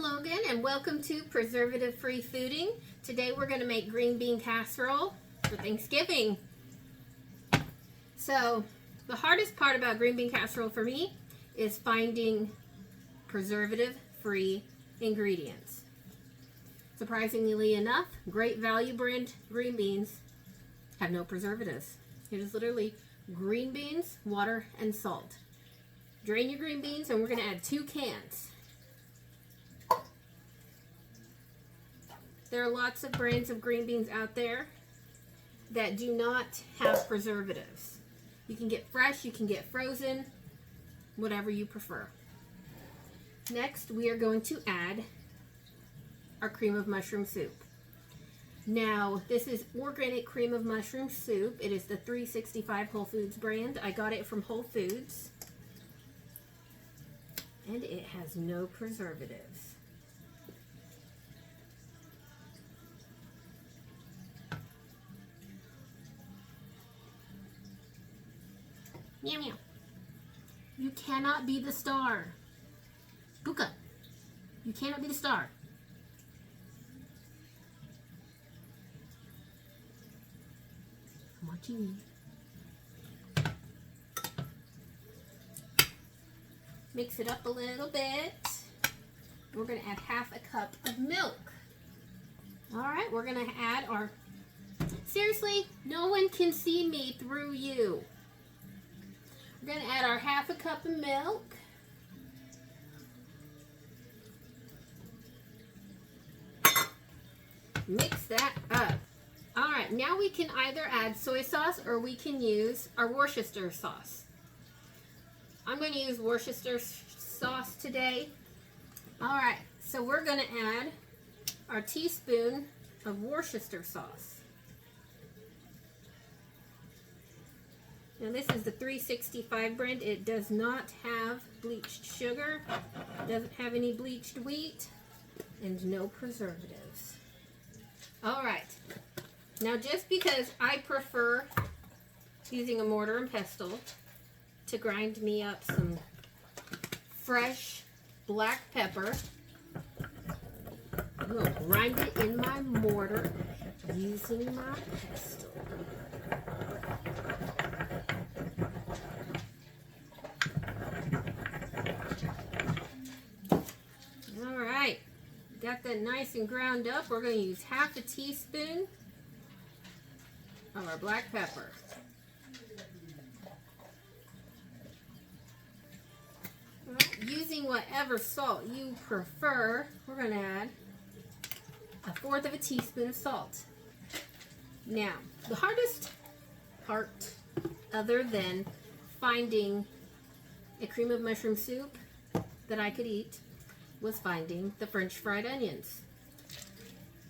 Hello again and welcome to preservative-free fooding. Today we're going to make green bean casserole for Thanksgiving. So the hardest part about green bean casserole for me is finding preservative-free ingredients. Surprisingly enough, Great Value brand green beans have no preservatives. It is literally green beans, water, and salt. Drain your green beans and we're going to add 2 cans. There are lots of brands of green beans out there that do not have preservatives. You can get fresh, you can get frozen, whatever you prefer. Next, we are going to add our cream of mushroom soup. Now, this is organic cream of mushroom soup. It is the 365 Whole Foods brand. I got it from Whole Foods. And it has no preservatives. Meow meow. You cannot be the star. Buka, you cannot be the star. I'm watching you. Mix it up a little bit. We're going to add half a cup of milk. Alright, we're going to add our... Seriously, no one can see me through you. We're going to add our half a cup of milk. Mix that up. Alright, now we can either add soy sauce or we can use our Worcestershire sauce. I'm going to use Worcestershire sauce today. Alright, so we're going to add our teaspoon of Worcestershire sauce. Now this is the 365 brand. It does not have bleached sugar, doesn't have any bleached wheat, and no preservatives. Alright, now just because I prefer using a mortar and pestle to grind me up some fresh black pepper, I'm going to grind it in my mortar using my pestle. Got that nice and ground up. We're going to use half a teaspoon of our black pepper. Using whatever salt you prefer, we're going to add 1/4 of a teaspoon of salt. Now, the hardest part, other than finding a cream of mushroom soup that I could eat, was finding the French fried onions.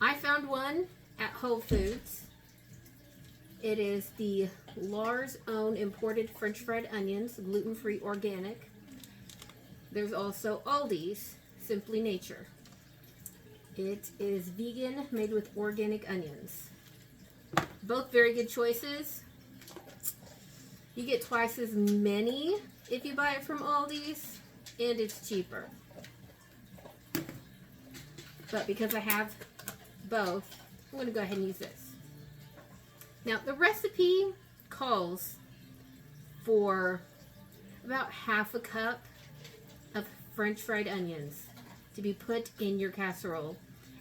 I found one at Whole Foods. It is the Lars own imported French fried onions, gluten-free organic. There's also Aldi's Simply Nature. It is vegan, made with organic onions. Both very good choices. You get twice as many if you buy it from Aldi's, and it's cheaper. But because I have both, I'm going to go ahead and use this. Now, the recipe calls for about half a cup of French fried onions to be put in your casserole,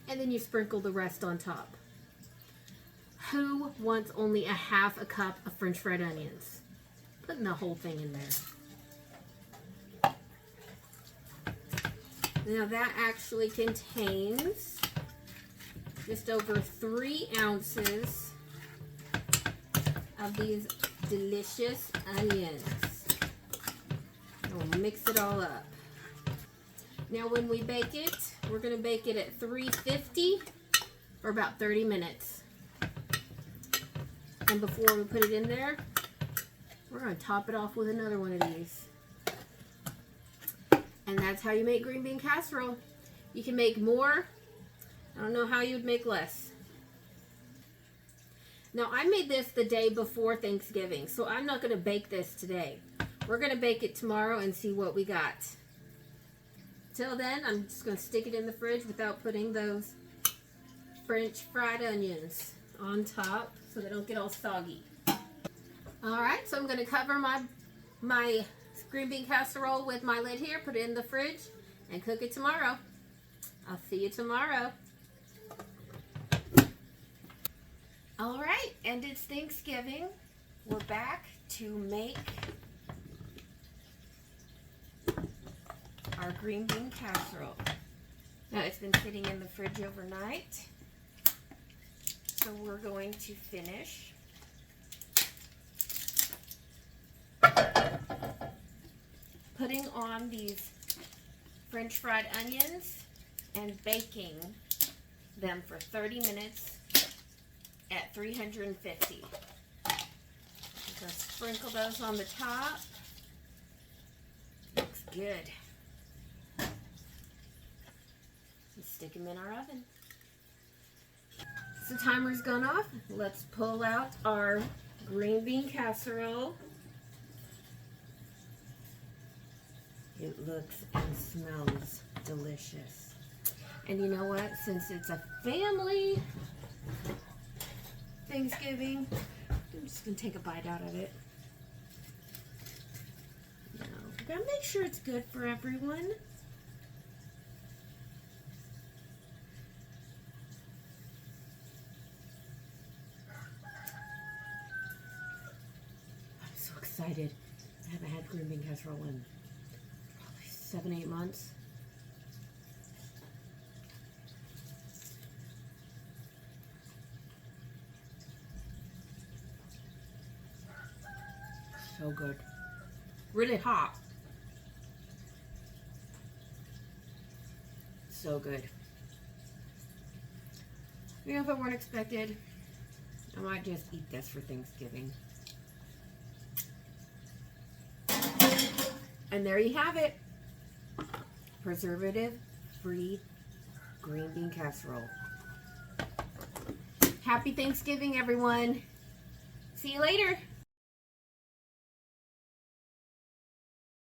and then you sprinkle the rest on top. Who wants only a half a cup of French fried onions? Putting the whole thing in there. Now that actually contains just over 3 ounces of these delicious onions. We'll mix it all up. Now when we bake it, we're going to bake it at 350 for about 30 minutes. And before we put it in there, we're going to top it off with another one of these. And that's how you make green bean casserole. You can make more. I don't know how you would make less. Now, I made this the day before Thanksgiving, so I'm not going to bake this today. We're going to bake it tomorrow and see what we got. Till then, I'm just going to stick it in the fridge without putting those French fried onions on top so they don't get all soggy. Alright, so I'm going to cover my green bean casserole with my lid here, put it in the fridge, and cook it tomorrow. I'll see you tomorrow. Alright, and it's Thanksgiving. We're back to make our green bean casserole. Now it's been sitting in the fridge overnight, so we're going to finish putting on these French fried onions and baking them for 30 minutes at 350. Just sprinkle those on the top. Looks good. Stick them in our oven. So timer's gone off. Let's pull out our green bean casserole. It looks and smells delicious. And you know what? Since it's a family Thanksgiving, I'm just going to take a bite out of it. You know, gotta make sure it's good for everyone. Excited. I haven't had green bean casserole in probably 7-8 months. So good. Really hot. So good. You know, if it weren't expected, I might just eat this for Thanksgiving. And there you have it. Preservative-free green bean casserole. Happy Thanksgiving, everyone. See you later.